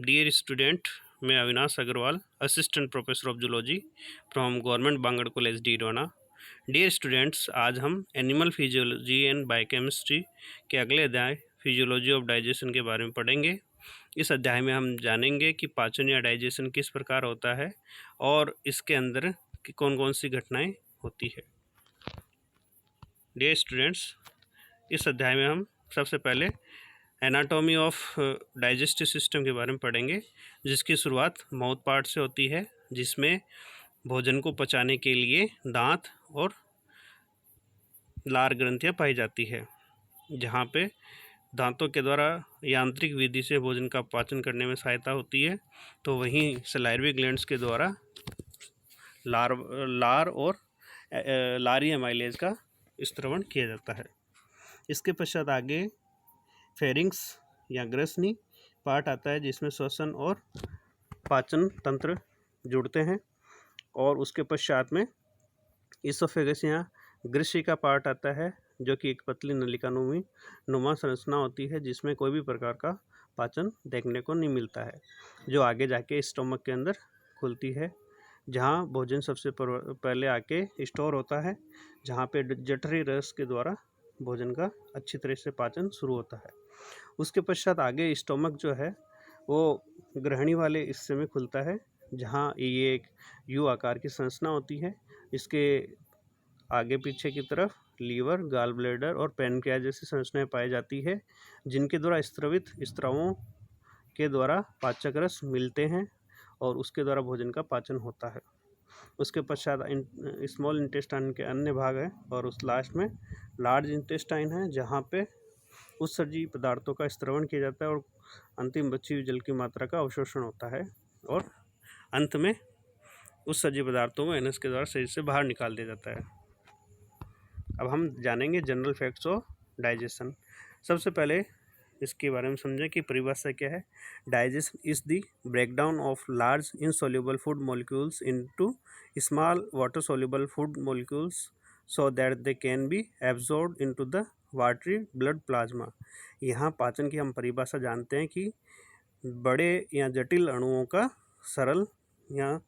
Dear student, मैं Avinash Agrawal, assistant professor of zoology from government Bangur college Didwana. Dear students, आज हम animal physiology and biochemistry के अगले अध्याय फिजियोलॉजी ऑफ डाइजेशन के बारे में पढ़ेंगे। इस अध्याय में हम जानेंगे कि पाचन या डाइजेशन किस प्रकार होता है और इसके अंदर की कौन कौन सी घटनाएं होती है। डियर स्टूडेंट्स, इस अध्याय में हम सबसे पहले एनाटॉमी ऑफ डाइजेस्टिव सिस्टम के बारे में पढ़ेंगे, जिसकी शुरुआत माउथ पार्ट से होती है, जिसमें भोजन को पचाने के लिए दांत और लार ग्रंथियां पाई जाती है। जहां पे दांतों के द्वारा यांत्रिक विधि से भोजन का पाचन करने में सहायता होती है, तो वहीं सलाइवरी ग्लैंड्स के द्वारा लार और लारी एमाइलेज का स्त्रवण किया जाता है। इसके पश्चात आगे फेरिंग्स या ग्रसनी पार्ट आता है, जिसमें श्वसन और पाचन तंत्र जुड़ते हैं, और उसके पश्चात में इसोफेगस या ग्रसी का पार्ट आता है, जो कि एक पतली नलिका नुमा संरचना होती है, जिसमें कोई भी प्रकार का पाचन देखने को नहीं मिलता है, जो आगे जाके स्टोमक के अंदर खुलती है, जहाँ भोजन सबसे पहले आके स्टोर होता है, जहाँ पे जठरी रस के द्वारा भोजन का अच्छी तरह से पाचन शुरू होता है। उसके पश्चात आगे स्टोमक जो है वो ग्रहणी वाले हिस्से में खुलता है, जहाँ ये एक यू आकार की संरचना होती है। इसके आगे पीछे की तरफ लीवर, गाल ब्लैडर और पैनक्रियाज जैसी संरचनाएं पाई जाती है, जिनके द्वारा स्त्रवित स्रावों के द्वारा पाचक रस मिलते हैं और उसके द्वारा भोजन का पाचन होता है। उसके पश्चात स्मॉल इंटेस्टाइन के अन्य भाग हैं, और उस लास्ट में लार्ज इंटेस्टाइन है, जहाँ पे उत्सर्जी पदार्थों का स्त्रवण किया जाता है और अंतिम बची हुई जल की मात्रा का अवशोषण होता है, और अंत में उत्सर्जी पदार्थों को एनस के द्वारा शरीर से बाहर निकाल दिया जाता है। अब हम जानेंगे जनरल फैक्ट्स ऑफ डाइजेशन। सबसे पहले इसके बारे में समझें कि परिभाषा क्या है। Digestion is the breakdown of large insoluble food molecules into small water soluble food molecules so that they can be absorbed into the watery blood plasma. यहाँ पाचन की हम परिभाषा जानते हैं कि बड़े या जटिल अणुओं का सरल या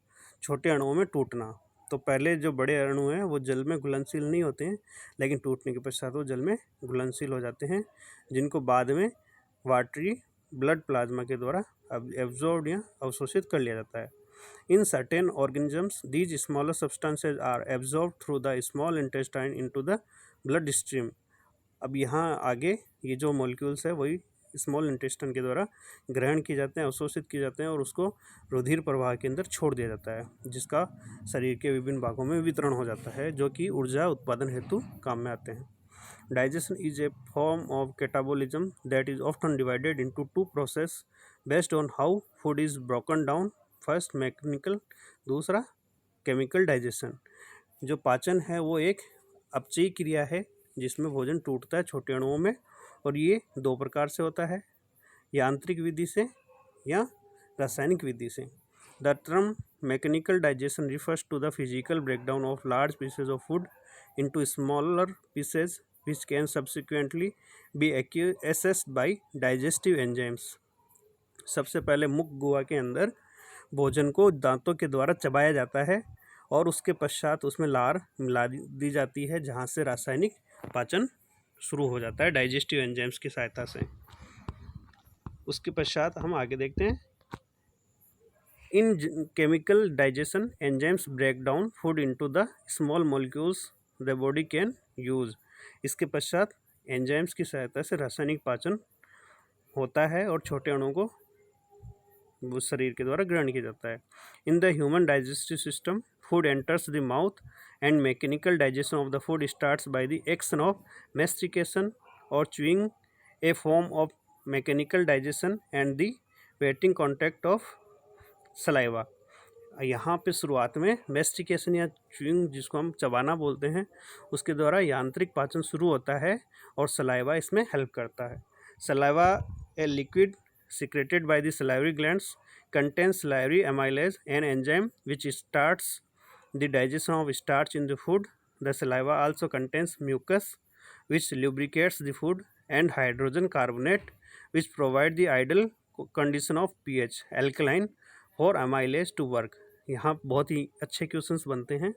छोटे अणुओं में टूटना। तो पहले जो बड़े अणु हैं वो जल में घुलनशील नहीं होते हैं, लेकिन टूटने के पश्चात वो जल में घुलनशील हो जाते हैं, जिनको बाद में वाटरी ब्लड प्लाज्मा के द्वारा एब्जॉर्ब या अवशोषित कर लिया जाता है। In certain organisms these smaller substances are absorb through the small intestine into the blood stream. अब यहाँ आगे ये जो मॉलिक्यूल्स है वही स्मॉल इंटेस्टाइन के द्वारा ग्रहण किए जाते हैं, अवशोषित किए जाते हैं, और उसको रुधिर प्रवाह के अंदर छोड़ दिया जाता है, जिसका शरीर के विभिन्न भागों में वितरण हो जाता है, जो कि ऊर्जा उत्पादन हेतु काम में आते हैं। Digestion is a form of catabolism that is often divided into two process based on how food is broken down. First mechanical, दूसरा केमिकल डाइजेशन। जो पाचन है वो एक अपचयी क्रिया है, जिसमें भोजन टूटता है छोटे अणुओं में, और ये दो प्रकार से होता है, यांत्रिक विधि से या रासायनिक विधि से। The term mechanical digestion refers to the physical breakdown of large pieces of food into smaller pieces which can subsequently be accessed by digestive enzymes. सबसे पहले मुख गुहा के अंदर भोजन को दांतों के द्वारा चबाया जाता है, और उसके पश्चात उसमें लार मिला दी जाती है, जहाँ से रासायनिक पाचन शुरू हो जाता है डाइजेस्टिव एंजाइम्स की सहायता से। उसके पश्चात हम आगे देखते हैं। In chemical digestion enzymes break down food into the small molecules the body can use. इसके पश्चात एंजाइम्स की सहायता से रासायनिक पाचन होता है और छोटे अणुओं को वो शरीर के द्वारा ग्रहण किया जाता है। In the human digestive system food enters the mouth and mechanical digestion of the food starts by the action of mastication और chewing, a form of mechanical digestion and the wetting contact of saliva. यहाँ पे शुरुआत में mastication या chewing, जिसको हम चबाना बोलते हैं, उसके द्वारा यांत्रिक पाचन शुरू होता है और सलाइवा इसमें हेल्प करता है। Saliva a liquid secreted by the salivary glands contains salivary amylase, an enzyme which starts the digestion of starch in the food. The saliva also contains mucus which lubricates the food and hydrogen carbonate which provide the ideal condition of pH alkaline for amylase to work. यहाँ बहुत ही अच्छे questions बनते हैं।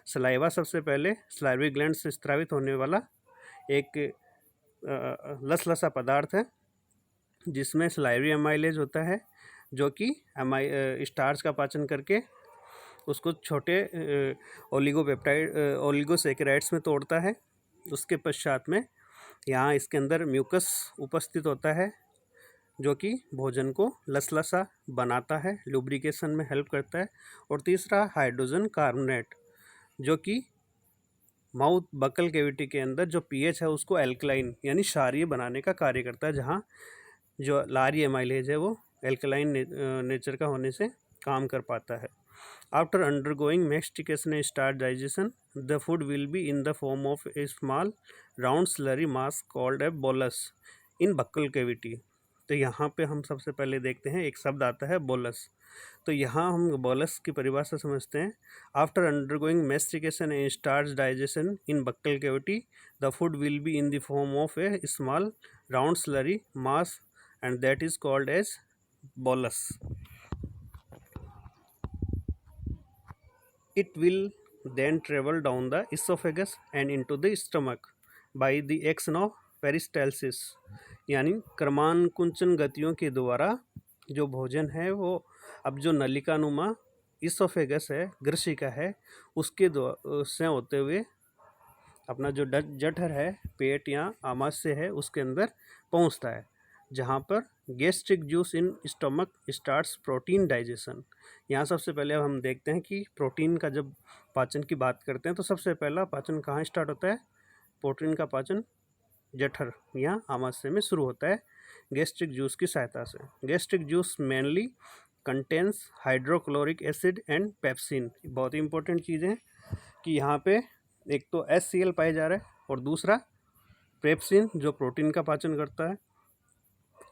Saliva सबसे पहले salivary gland से स्रावित होने वाला एक लसलसा पदार्थ है जिसमें सलाइवरी अमाइलेज होता है, जो कि स्टार्च का पाचन करके उसको छोटे ओलिगोसेकेराइड्स में तोड़ता है। उसके पश्चात में यहाँ इसके अंदर म्यूकस उपस्थित होता है जो कि भोजन को लसलसा बनाता है, लुब्रिकेशन में हेल्प करता है। और तीसरा हाइड्रोजन कार्बोनेट, जो कि माउथ बकल कैविटी के अंदर जो पीएच है उसको एल्कलाइन यानी क्षारीय बनाने का कार्य करता है, जहाँ जो लारी एमाइलेज है वो एल्कलाइन नेचर का होने से काम कर पाता है। After undergoing mastication and starch digestion, the food will be in the form of A small round slurry mass called a bolus in buccal cavity. तो यहाँ पे हम सबसे पहले देखते हैं एक शब्द आता है बोलस। तो यहाँ हम बोलस की परिभाषा समझते हैं। After undergoing mastication and starch digestion in buccal cavity, the food will be in the form of A small round slurry mass and that is called as bolus. It will then travel down the esophagus and into the stomach by the action of peristalsis, यानी क्रमानुकुंचन गतियों के द्वारा जो भोजन है वो अब जो नलिकानुमा इसोफेगस है, ग्रसिका है, उसके से होते हुए अपना जो जठर है, पेट या आमाशय है, उसके अंदर पहुंचता है, जहाँ पर gastric juice in stomach starts protein digestion. यहाँ सबसे पहले अब हम देखते हैं कि प्रोटीन का जब पाचन की बात करते हैं तो सबसे पहला पाचन कहाँ स्टार्ट होता है? प्रोटीन का पाचन जठर या आमाशय में शुरू होता है गैस्ट्रिक जूस की सहायता से। Gastric juice mainly contains hydrochloric acid and pepsin. बहुत ही इंपॉर्टेंट चीज़ है कि यहाँ पे एक तो HCl पाया जा रहा है और दूसरा पेप्सिन जो प्रोटीन का पाचन करता है।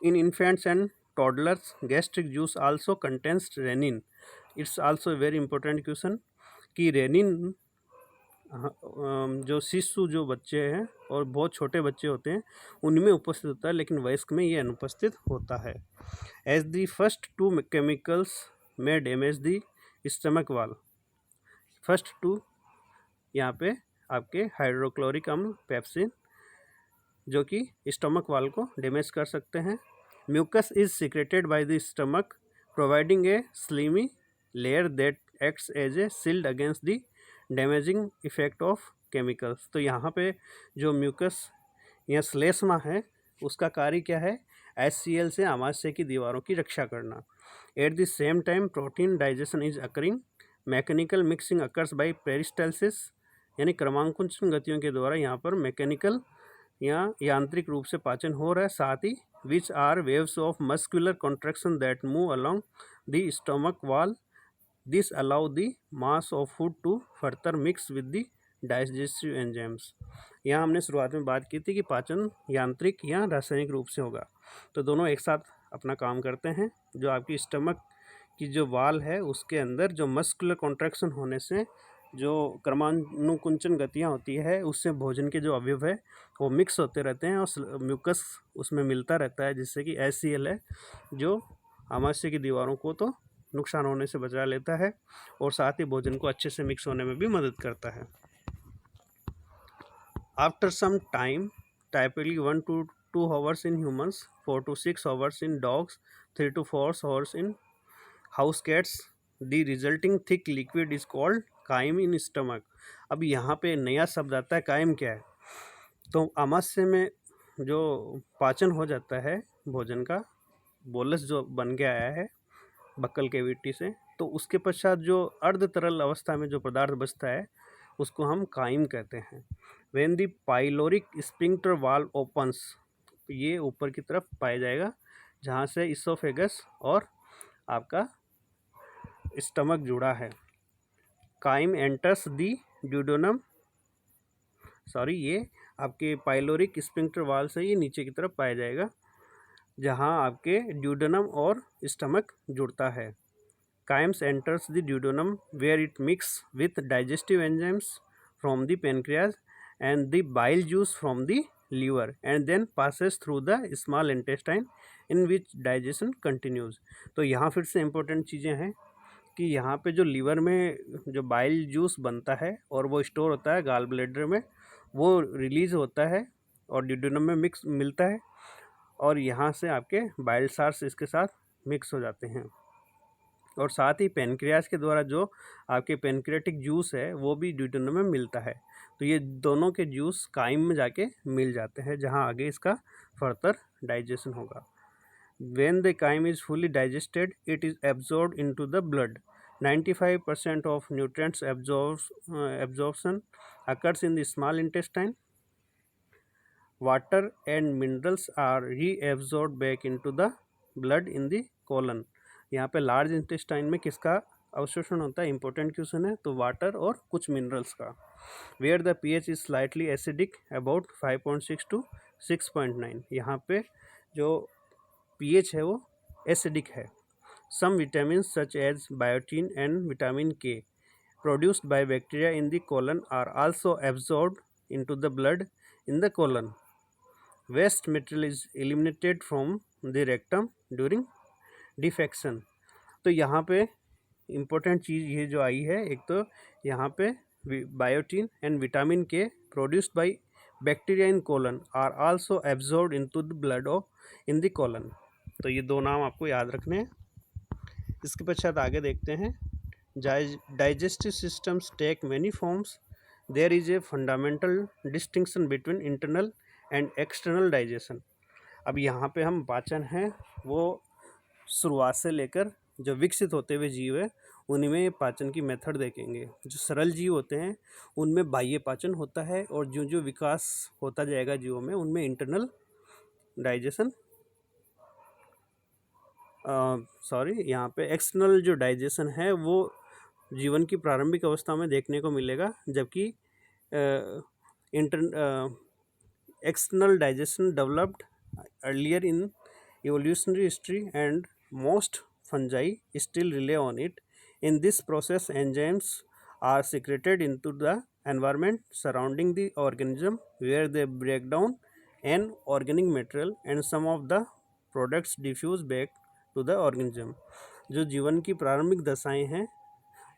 In infants and toddlers gastric juice also contains rennin. It's also very important question कि रेनिन जो शिशु जो बच्चे हैं और बहुत छोटे बच्चे होते हैं उनमें उपस्थित होता है, लेकिन वयस्क में ये अनुपस्थित होता है। As the first two chemicals may damage the stomach wall. First two यहाँ पे आपके हाइड्रोक्लोरिक अम्ल पेप्सिन जो कि स्टमक वाल को डैमेज कर सकते हैं। Mucus is secreted by the stomach providing a slimy layer that acts as a shield against the damaging effect of chemicals. तो यहाँ पे जो म्यूकस या श्लेष्मा है उसका कार्य क्या है? HCl से आमाशय की दीवारों की रक्षा करना। At the same time protein digestion is occurring. Mechanical mixing occurs by peristalsis, यानी क्रमांकुंचन गतियों के द्वारा यहाँ पर मैकेनिकल या यांत्रिक रूप से पाचन हो रहा है। साथ ही which are waves of muscular contraction that move along the stomach wall. This allow the mass of food to further mix with the digestive enzymes. यहाँ हमने शुरुआत में बात की थी कि पाचन यांत्रिक या रासायनिक रूप से होगा, तो दोनों एक साथ अपना काम करते हैं। जो आपकी स्टमक की जो वाल है उसके अंदर जो मस्कुलर कॉन्ट्रैक्शन होने से जो क्रमानुकुंचन गतियाँ होती है उससे भोजन के जो अवयव है वो मिक्स होते रहते हैं और म्यूकस उसमें मिलता रहता है, जिससे कि HCl है जो आमाशय की दीवारों को तो नुकसान होने से बचा लेता है और साथ ही भोजन को अच्छे से मिक्स होने में भी मदद करता है। After some time, typically 1 to 2 hours in humans, 4 to 6 hours in dogs, 3 to 4 hours in house cats, the resulting thick liquid is called chyme in stomach. अब यहाँ पे नया शब्द आता है, काइम क्या है? तो आमाशय में जो पाचन हो जाता है भोजन का, बोलस जो बन के आया है बक्कल कैविटी से, तो उसके पश्चात जो अर्ध तरल अवस्था में जो पदार्थ बचता है उसको हम काइम कहते हैं। When the pyloric sphincter valve opens, ये ऊपर की तरफ पाया जाएगा जहाँ से इसोफेगस और आपका स्टमक जुड़ा है। काइम एंटर्स दी ड्यूडेनम, ये आपके पाइलोरिक स्फिंक्टर वाल से ये नीचे की तरफ पाया जाएगा जहाँ आपके ड्यूडेनम और स्टमक जुड़ता है। Chymes enters the duodenum where it mix with digestive enzymes from the pancreas and the bile juice from the liver and then passes through the small intestine in which digestion continues। तो यहाँ फिर से important चीज़ें हैं कि यहाँ पे जो लीवर में जो बाइल जूस बनता है और वो स्टोर होता है गाल ब्लैडर में, वो रिलीज़ होता है और ड्यूडेनम में मिक्स मिलता है और यहाँ से आपके बाइल सार्स इसके साथ मिक्स हो जाते हैं। और साथ ही पेनक्रियाज के द्वारा जो आपके पेनक्रियाटिक जूस है वो भी ड्यूडेनम में मिलता है। तो ये दोनों के जूस काइम में जाके मिल जाते हैं जहाँ आगे इसका फर्दर डाइजेशन होगा। When the chyme is fully digested, it is absorbed into the blood. 95% of nutrients absorption occurs in the small intestine. Water and minerals are reabsorbed back into the blood in the colon. यहाँ पे large intestine में किसका अवशोषण होता है, important question है, तो water और कुछ मिनरल्स का। Where the pH is slightly acidic about 5.6 to 6.9। यहाँ पे जो pH है वो एसिडिक है। Some vitamin such as biotin and vitamin K produced by bacteria in the colon are also absorbed into the blood in the colon. Waste material is eliminated from the rectum during defecation. तो यहाँ पे important चीज़ ये जो आई है, एक तो यहाँ पे biotin and vitamin K produced by bacteria in colon are also absorbed into the blood of in the colon. तो ये दो नाम आपको याद रखने हैं। इसके पश्चात आगे देखते हैं। Digestive systems take many forms. There is a fundamental distinction between internal and external digestion. अब यहाँ पे हम पाचन हैं वो शुरुआत से लेकर जो विकसित होते हुए जीव है उन्हीं में पाचन की मेथड देखेंगे। जो सरल जीव होते हैं उनमें बाह्य पाचन होता है और जो जो विकास होता जाएगा जीवों में उनमें इंटरनल डाइजेशन यहाँ पे एक्सटर्नल जो डाइजेशन है वो जीवन की प्रारंभिक अवस्था में देखने को मिलेगा, जबकि external digestion developed earlier in evolutionary history and most fungi still rely on it. In this process, enzymes are secreted into the environment surrounding the organism where they break down an organic material and some of the products diffuse back to the organism। जो जीवन की प्रारंभिक दशाएं हैं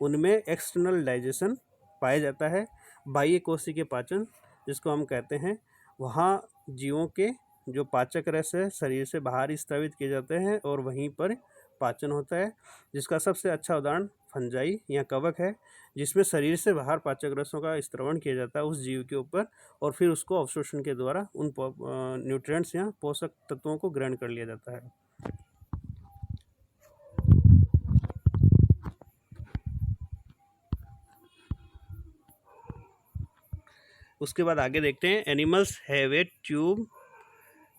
उनमें external digestion पाया जाता है। बाह्य कोशिकीय पाचन जिसको हम कहते हैं, वहाँ जीवों के जो पाचक रस है शरीर से बाहर स्रावित किए जाते हैं और वहीं पर पाचन होता है, जिसका सबसे अच्छा उदाहरण फंजाई या कवक है, जिसमें शरीर से बाहर पाचक रसों का स्त्रवण किया जाता है उस जीव के ऊपर और फिर उसको अवशोषण के द्वारा उन न्यूट्रिएंट्स या पोषक तत्वों को ग्रहण कर लिया जाता है। उसके बाद आगे देखते हैं। Animals have a tube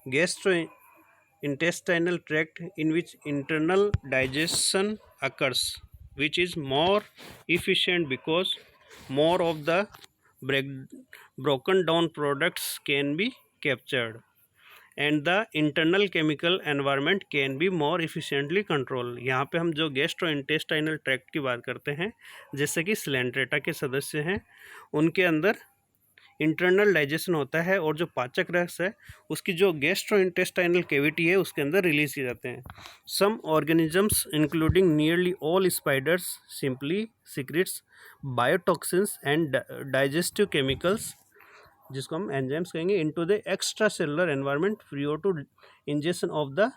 gastrointestinal tract in which internal digestion occurs, which is more efficient because more of the broken down products can be captured and the internal chemical environment can be more efficiently controlled। यहाँ पे हम जो gastrointestinal tract की बात करते हैं, जैसे कि स्लेंट्रेटा के सदस्य हैं, उनके अंदर इंटरनल डाइजेशन होता है और जो पाचक रस है उसकी जो गैस्ट्रोइंटेस्टाइनल कैविटी है उसके अंदर रिलीज किए जाते हैं। Some organisms including nearly all spiders simply secretes biotoxins and digestive chemicals, जिसको हम एंजाइम्स कहेंगे, into the extracellular environment prior to injection of the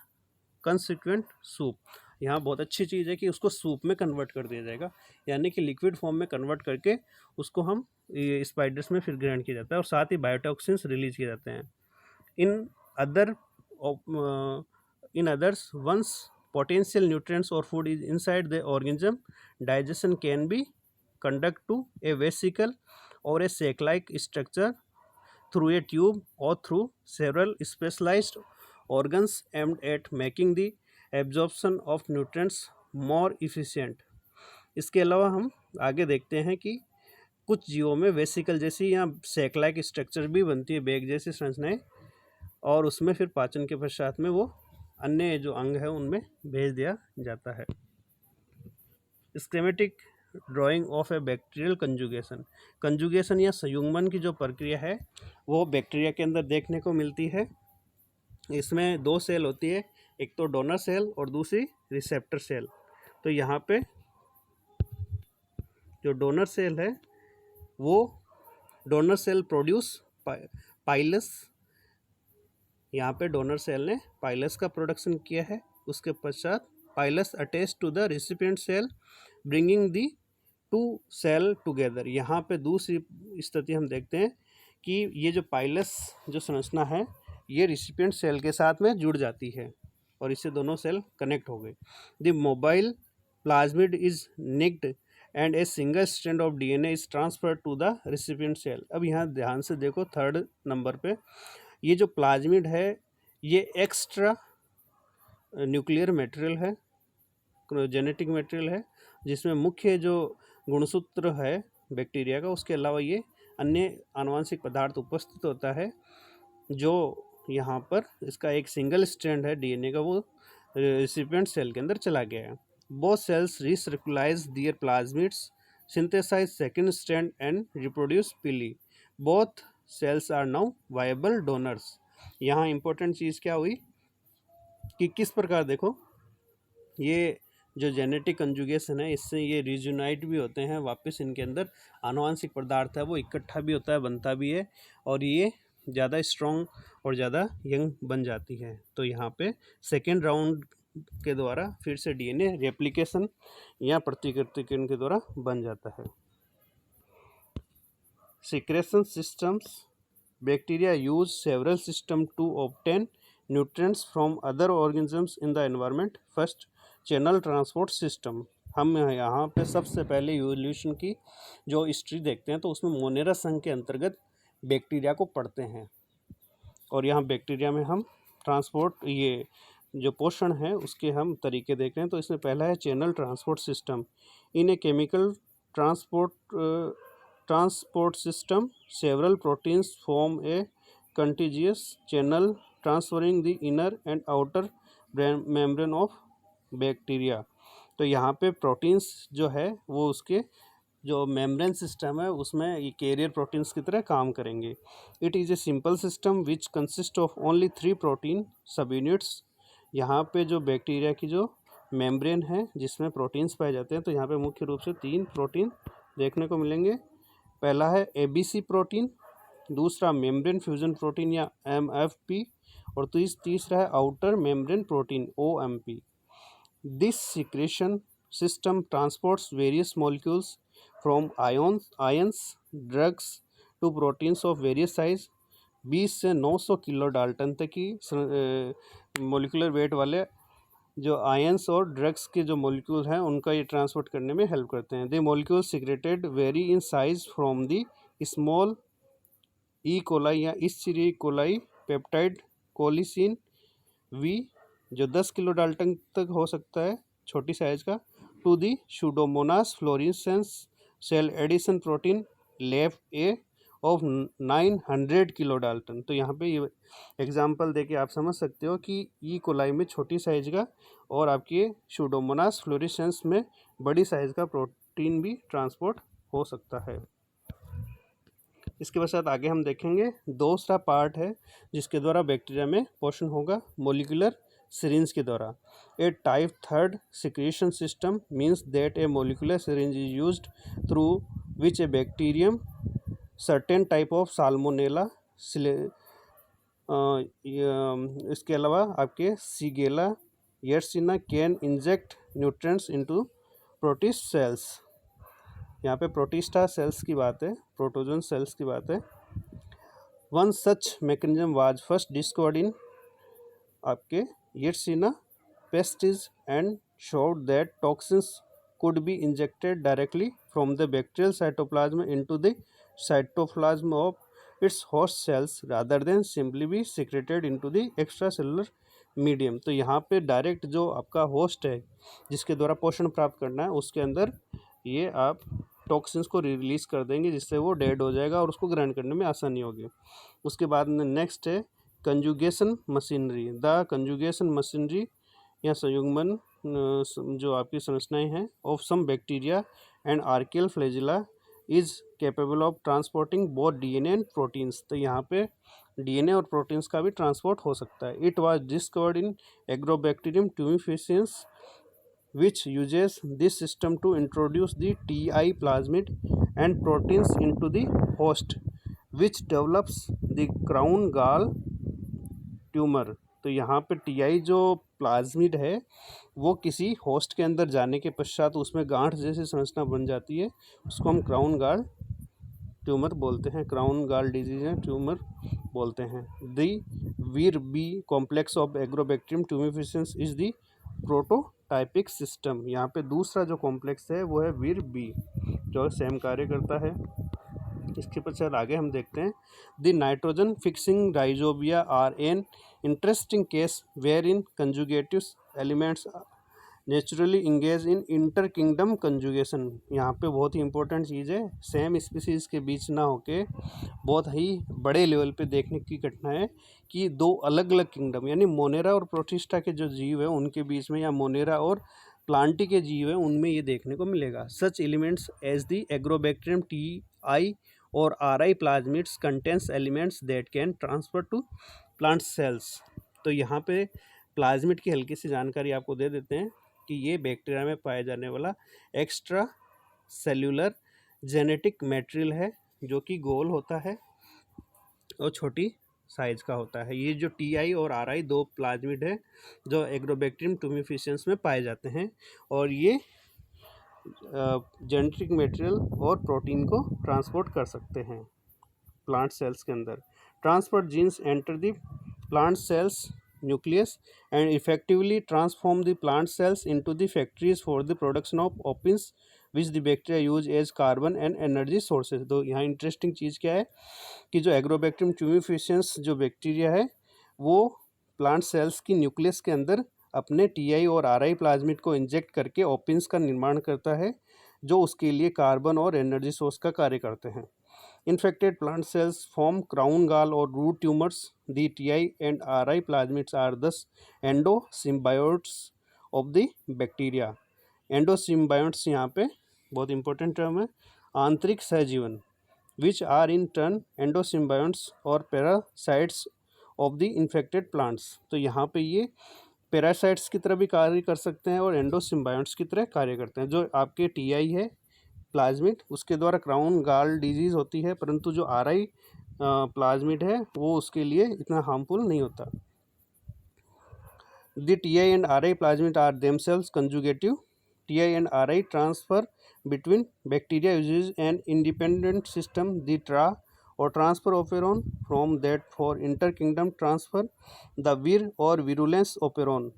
consequent soup. यहाँ बहुत अच्छी चीज़ है कि उसको सूप में कन्वर्ट कर दिया जाएगा, यानी कि लिक्विड फॉर्म में कन्वर्ट करके उसको हम स्पाइडर्स में फिर ग्रहण किया जाता है और साथ ही बायोटॉक्सिन्स रिलीज किए जाते हैं। In others once potential nutrients or food is inside the organism, digestion can be conduct to a vesicle or a sac like structure through a tube or through several specialised organs aimed at making the absorption of nutrients more efficient। इसके अलावा हम आगे देखते हैं कि कुछ जीवों में वेसिकल जैसी या सैक लाइक स्ट्रक्चर भी बनती है, बैग जैसी संरचनाएं, और उसमें फिर पाचन के पश्चात में वो अन्य जो अंग है उनमें भेज दिया जाता है। Schematic drying of A bacterial conjugation या संयुग्मन की जो प्रक्रिया है वो बैक्टीरिया के अंदर देखने को मिलती है। इसमें दो सेल होती है, एक तो डोनर सेल और दूसरी रिसेप्टर सेल। तो यहाँ पे जो डोनर सेल है वो डोनर सेल प्रोड्यूस पाइलस, यहाँ पे डोनर सेल ने पाइलस का प्रोडक्शन किया है। उसके पश्चात pilus attach to the recipient cell bringing the two cell together. यहाँ पे दूसरी स्थिति हम देखते हैं कि ये जो पाइलस जो संरचना है ये रिसिपिएंट सेल के साथ में जुड़ जाती है और इससे दोनों सेल कनेक्ट हो गए। The mobile plasmid is nicked and a single strand of DNA is transfer to the recipient cell. अब यहाँ ध्यान से देखो, थर्ड नंबर पे ये जो प्लाज्मिड है ये एक्स्ट्रा न्यूक्लियर मटेरियल है, जेनेटिक मटेरियल है, जिसमें मुख्य जो गुणसूत्र है बैक्टीरिया का, उसके अलावा ये अन्य आनुवंशिक पदार्थ उपस्थित होता है जो यहाँ पर इसका एक सिंगल स्ट्रैंड है डीएनए का, वो रिसिपिएंट सेल के अंदर चला गया है। Both cells recircularise their plasmids, synthesise second strand and reproduce pili. Both cells are now viable donors. यहाँ इंपॉर्टेंट चीज़ क्या हुई कि किस प्रकार देखो ये जो जेनेटिक कंजुगेशन है इससे ये रीजूनाइट भी होते हैं, वापस इनके अंदर आनुवंशिक पदार्थ है वो इकट्ठा भी होता है, बनता भी है और ये ज़्यादा स्ट्रॉन्ग और ज़्यादा यंग बन जाती है। तो यहाँ पे सेकेंड राउंड के द्वारा फिर से डीएनए रेप्लिकेशन या प्रतिकृतिकरण के द्वारा बन जाता है। Secretion systems. Bacteria use several systems to obtain nutrients from other organisms in the environment. First, channel transport system. हम यहाँ पे सबसे पहले इवोल्यूशन की जो हिस्ट्री देखते हैं तो उसमें मोनेरा संघ के अंतर्गत बैक्टीरिया को पढ़ते हैं और यहाँ बैक्टीरिया में हम ट्रांसपोर्ट ये जो पोषण है उसके हम तरीके देख रहे हैं। तो इसमें पहला है channel transport system. In a chemical transport system, several proteins form a contiguous channel transferring the inner and outer membrane of bacteria। तो यहाँ पे प्रोटीन्स जो है वो उसके जो मेम्ब्रेन सिस्टम है उसमें ये कैरियर प्रोटीन्स की तरह काम करेंगे। It is a simple system which consist of only 3 protein सब यूनिट्स। यहाँ पे जो बैक्टीरिया की जो मेम्ब्रेन है जिसमें प्रोटीन्स पाए जाते हैं तो यहाँ पे मुख्य रूप से 3 प्रोटीन देखने को मिलेंगे। पहला है एबीसी प्रोटीन, दूसरा मेम्ब्रेन फ्यूजन प्रोटीन या एमएफपी और तीसरा है outer membrane protein OMP. This secretion system transports various molecules from ions drugs to proteins of various size. 20 से 900 किलो डाल्टन तक की मोलिकुलर वेट वाले जो आयंस और ड्रग्स के जो मॉलिक्यूल हैं उनका ये ट्रांसपोर्ट करने में हेल्प करते हैं। The molecule secreted very in size from the small E coli या इस्चेरी कोलाई पेप्टाइड कोलिसिन वी जो 10 किलो डाल्टन तक हो सकता है छोटी साइज का, to the pseudomonas fluorescens cell adhesion protein lap A of 900 kilo dalton. तो यहाँ पे ये एग्जांपल देके आप समझ सकते हो कि ई कोलाई में छोटी साइज का और आपके सूडोमोनास फ्लोरेसेंस में बड़ी साइज का प्रोटीन भी ट्रांसपोर्ट हो सकता है। इसके पश्चात आगे हम देखेंगे दूसरा पार्ट है जिसके द्वारा बैक्टीरिया में पोषण होगा, मोलिकुलर सिरिंज के द्वारा। A type third secretion system means that a molecular syringe is used through which a bacterium certain type of Salmonella इसके अलावा आपके Shigella Yersinia can inject nutrients into protist cells. यहाँ पे प्रोटिस्टा सेल्स की बात है, प्रोटोजन सेल्स की बात है। One such mechanism was first discovered in आपके Yersinia pestis and showed that toxins could be injected directly from the bacterial cytoplasm into the cytoplasm of its host cells rather than simply be secreted into the extracellular medium। तो यहाँ पे direct जो आपका host है जिसके द्वारा पोषण प्राप्त करना है उसके अंदर ये आप टॉक्सिन्स को रिलीज कर देंगे जिससे वो डेड हो जाएगा और उसको ग्रहण करने में आसानी होगी। उसके बाद नेक्स्ट है conjugation machinery. The conjugation machinery या संयुग्मन जो आपकी संरचनाएं हैं of some bacteria and archaeal flagella is capable of transporting both DNA and proteins. तो यहाँ पे डीएनए और प्रोटीन्स का भी ट्रांसपोर्ट हो सकता है। It was discovered in Agrobacterium tumefaciens which uses this system to introduce the TI plasmid and proteins into the host, which develops the crown gall tumor। तो यहाँ पे टीआई जो प्लाज्मिड है वो किसी होस्ट के अंदर जाने के पश्चात उसमें गांठ जैसी संरचना बन जाती है, उसको हम क्राउन गाल ट्यूमर बोलते हैं, क्राउन गाल डिजीज है ट्यूमर बोलते हैं। The vir B complex of Agrobacterium tumefaciens is the prototypic system. यहाँ पे दूसरा जो कॉम्प्लेक्स है वो है वीर बी जो सेम कार्य करता है। इसके पश्चात आगे हम देखते हैं the nitrogen fixing rhizobia are an interesting case where in conjugative elements naturally engage in inter kingdom conjugation. यहाँ पे बहुत ही इंपॉर्टेंट चीज़ है, सेम स्पीसीज के बीच ना होके बहुत ही बड़े लेवल पे देखने की घटना है कि दो अलग अलग किंगडम यानी मोनेरा और प्रोटिस्टा के जो जीव है उनके बीच में, या मोनेरा और प्लांटी के जीव है उनमें ये देखने को मिलेगा। Such elements as the Agrobacterium T I or R I plasmids contains elements that can transfer to plant cells. तो यहाँ पे प्लाज्मिड की हल्की सी जानकारी आपको दे देते हैं कि ये बैक्टीरिया में पाया जाने वाला एक्स्ट्रा सेल्यूलर जेनेटिक मटेरियल है जो कि गोल होता है और छोटी साइज का होता है। ये जो टीआई और आरआई दो प्लाज्मिड है जो एग्रोबैक्टीरियम ट्यूमिफिशियंस में पाए जाते हैं और ये जेनेटिक मटेरियल और प्रोटीन को ट्रांसपोर्ट कर सकते हैं प्लांट सेल्स के अंदर। Transport genes enter the plant cells nucleus and effectively transform the plant cells into the factories for the production of opins which the bacteria use as carbon and energy sources। तो यहाँ interesting चीज़ क्या है कि जो agrobacterium ट्यूमिफिशियंस जो bacteria है वो plant cells की न्यूक्लियस के अंदर अपने टीआई और आरआई प्लाज्मिड को इंजेक्ट करके ओपिन्स का निर्माण करता है जो उसके लिए कार्बन और एनर्जी सोर्स का कार्य करते हैं। Infected plant cells form crown gall or root tumors. The TI and RI plasmids are thus endosymbionts of the bacteria। endosymbionts यहाँ पे बहुत इंपॉर्टेंट टर्म है, आंतरिक सहजीवन which are in turn endosymbionts or parasites of the infected plants। तो यहाँ पे ये पैरासाइट्स की तरह भी कार्य कर सकते हैं और एंडोसिम्बायोंट्स की तरह कार्य करते हैं। जो आपके टीआई है प्लाज्मिड उसके द्वारा क्राउन गाल डिजीज़ होती है, परंतु जो आरआई प्लाज्मिड है वो उसके लिए इतना हार्मफुल नहीं होता। The TI and RI plasmid are themselves conjugative. TI and RI transfer between bacteria uses an independent system the tra or transfer operon from that for inter kingdom transfer the vir or virulence operon.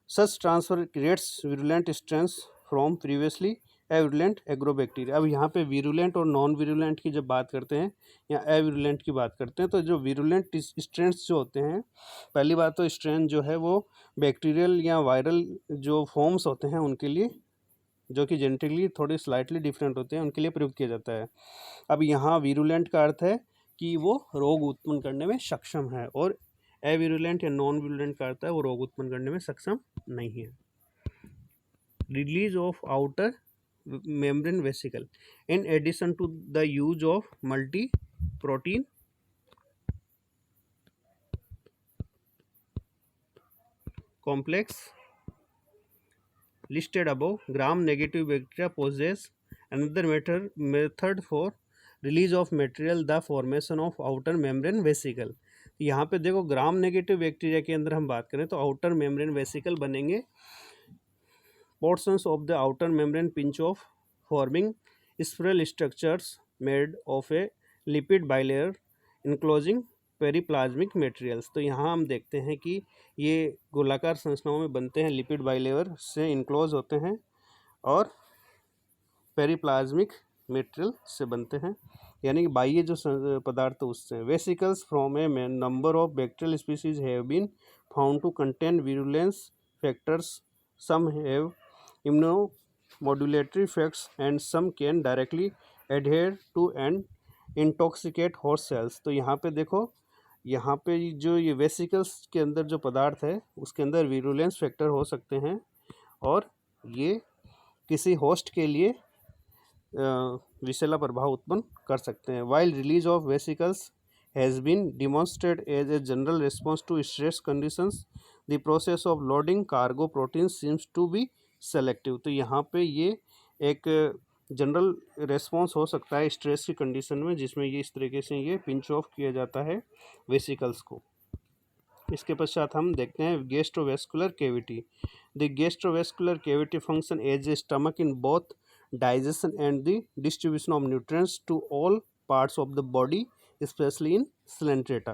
Such transfer creates virulent strains from previously avirulent Agrobacteria. अब यहाँ पे virulent और non virulent की जब बात करते हैं या एविरुलेंट की बात करते हैं तो जो विरुलेंट स्ट्रेन्स जो होते हैं, पहली बात तो स्ट्रेन जो है वो बैक्टीरियल या वायरल जो फॉर्म्स होते हैं उनके लिए, जो कि जेनेटिकली थोड़े स्लाइटली डिफरेंट होते हैं, उनके लिए प्रयोग किया जाता है। अब यहाँ विरुलेंट का अर्थ है कि वो रोग उत्पन्न करने में सक्षम है और एविरुलेंट या नॉन विरुलेंट का अर्थ है वो रोग उत्पन्न करने में सक्षम नहीं है। Release of outer membrane vesicle in addition to the use of multi protein complex listed above, gram negative bacteria possess another method for release of material, the formation of outer membrane vesicle। यहाँ पे देखो gram negative bacteria के अंदर हम बात करें तो outer membrane vesicle बनेंगे। Portions of the outer membrane pinch off, forming spiral structures made of a lipid bilayer enclosing periplasmic materials. तो यहाँ हम देखते हैं कि ये गोलाकार संरचनाओं में बनते हैं, लिपिड बाइलेयर से इनक्लोज होते हैं और पेरीप्लाज्मिक मटेरियल से बनते हैं, यानी कि बाह्य जो पदार्थ उससे। Vesicles from a number of bacterial species have been found to contain virulence factors, some have immunomodulatory effects and some can directly adhere to and intoxicate host cells। तो यहाँ पे देखो, यहाँ पे जो ये वेसिकल्स के अंदर जो पदार्थ है उसके अंदर विरुलेंस फैक्टर हो सकते हैं और ये किसी होस्ट के लिए विषैला प्रभाव उत्पन्न कर सकते हैं। While release of vesicles has been demonstrated as a general response to stress conditions, the process of loading cargo protein seems to be selective. तो यहाँ पे ये एक जनरल रेस्पॉन्स हो सकता है स्ट्रेस की कंडीशन में, जिसमें ये इस तरीके से ये पिंच ऑफ किया जाता है वेसिकल्स को। इसके पश्चात हम देखते हैं gastrovascular cavity. The gastrovascular cavity function as a stomach in both digestion and the distribution of nutrients to all parts of the body, especially in coelenterata.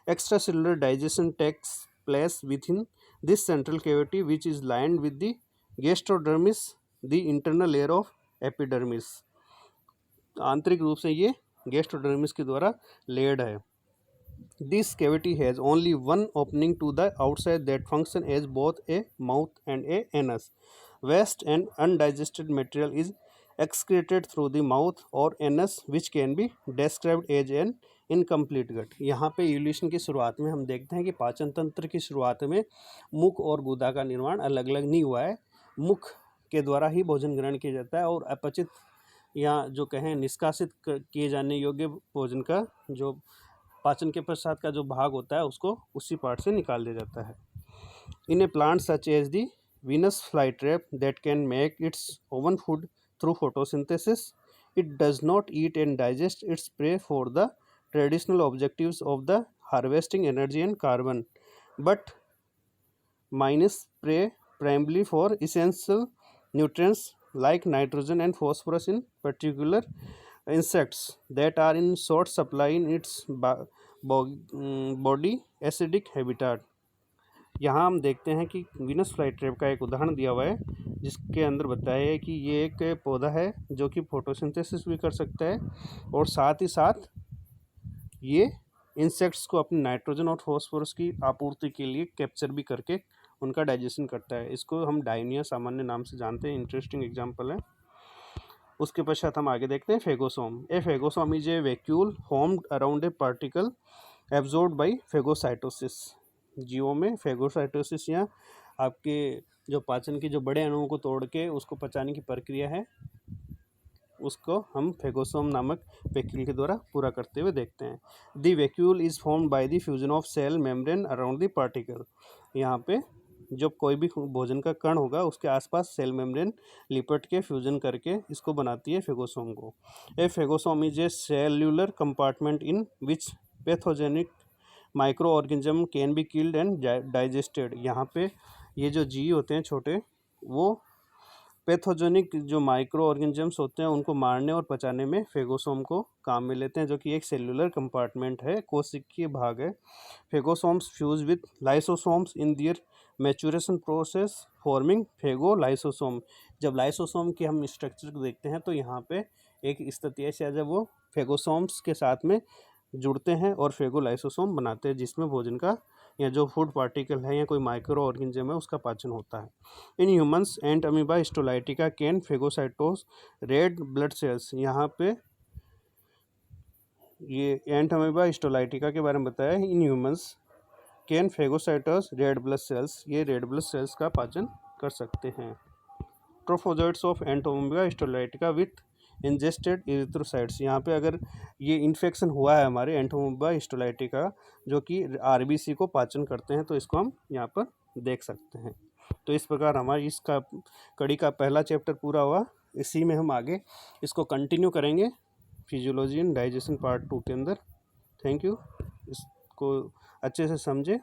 Extracellular digestion takes place within this central cavity, which is lined with the gastrodermis, the internal layer of epidermis. आंतरिक रूप से ये gastrodermis के द्वारा layered है। This cavity has only one opening to the outside that function as both a mouth and a anus. Waste and undigested material is excreted through the mouth or anus, which can be described as an incomplete gut. यहाँ पे evolution की शुरुआत में हम देखते हैं कि पाचन तंत्र की शुरुआत में मुख और गुदा का निर्माण अलग अलग नहीं हुआ है। मुख के द्वारा ही भोजन ग्रहण किया जाता है और अपचित या जो कहें निष्कासित किए जाने योग्य भोजन का जो पाचन के पश्चात का जो भाग होता है उसको उसी पार्ट से निकाल दिया जाता है। In a plant such as the Venus flytrap that can make its own food through photosynthesis, it does not eat and digest its prey for the traditional objectives of the harvesting energy and carbon, but mines prey primarily for essential nutrients like nitrogen and phosphorus, in particular insects that are in short supply in its body acidic habitat. यहाँ हम देखते हैं कि Venus flytrap का एक उदाहरण दिया हुआ है, जिसके अंदर बताया है कि ये एक पौधा है जो कि फोटोसिंथेसिस भी कर सकता है और साथ ही साथ ये इंसेक्ट्स को अपने नाइट्रोजन और फॉस्फोरस की आपूर्ति के लिए कैप्चर भी करके उनका डाइजेशन करता है। इसको हम डायनिया सामान्य नाम से जानते हैं। इंटरेस्टिंग एग्जाम्पल है। उसके पश्चात हम आगे देखते हैं phagosome. A phagosome is A vacuole formed around a particle absorbed bye phagocytosis. जीवों में फेगोसाइटोसिस या आपके जो पाचन के जो बड़े अणुओं को तोड़ के उसको पचाने की प्रक्रिया है, उसको हम फेगोसोम नामक वैक्यूल के द्वारा पूरा करते हुए देखते हैं। The vacuole is formed by the fusion of cell membrane around the particle. यहाँ पे जब कोई भी भोजन का कण होगा उसके आसपास सेल मेम्ब्रेन लिपट के फ्यूजन करके इसको बनाती है फेगोसोम को। A phagosome is a cellular compartment in which pathogenic microorganism can be killed and digested. यहाँ पे ये जो जीव होते हैं छोटे, वो पैथोजेनिक जो माइक्रो ऑर्गेनिजम्स होते हैं उनको मारने और पचाने में फेगोसोम को काम में लेते हैं, जो कि एक सेल्यूलर कंपार्टमेंट है, कोशिकीय भाग है। Phagosomes fuse with lysosomes in their maturation process forming phagolysosome. जब लाइसोसोम के हम स्ट्रक्चर को देखते हैं तो यहाँ पे एक स्थिति ऐसी है जब वो फेगोसोम्स के साथ में जुड़ते हैं और फेगोलाइसोसोम बनाते हैं, जिसमें भोजन का या जो फूड पार्टिकल है या कोई माइक्रो ऑर्गेनिज्म है उसका पाचन होता है। In humans Entamoeba histolytica can phagocytose red blood cells. यहाँ पे ये एंट अमीबा हिस्टोलाइटिका के बारे में बताया है। In humans can phagocytose red blood cells, ये रेड ब्लड सेल्स का पाचन कर सकते हैं। Trophozoites of Entamoeba histolytica with ingested erythrocytes. यहाँ पे अगर ये इन्फेक्शन हुआ है हमारे एंटोमोबा हिस्टोलाइटिका जो कि आरबीसी को पाचन करते हैं, तो इसको हम यहाँ पर देख सकते हैं। तो इस प्रकार हमारी इसका कड़ी का पहला चैप्टर पूरा हुआ। इसी में हम आगे इसको कंटिन्यू करेंगे फिजियोलॉजी एंड डाइजेशन पार्ट 2 के अंदर। Thank you. इसको अच्छे से समझे।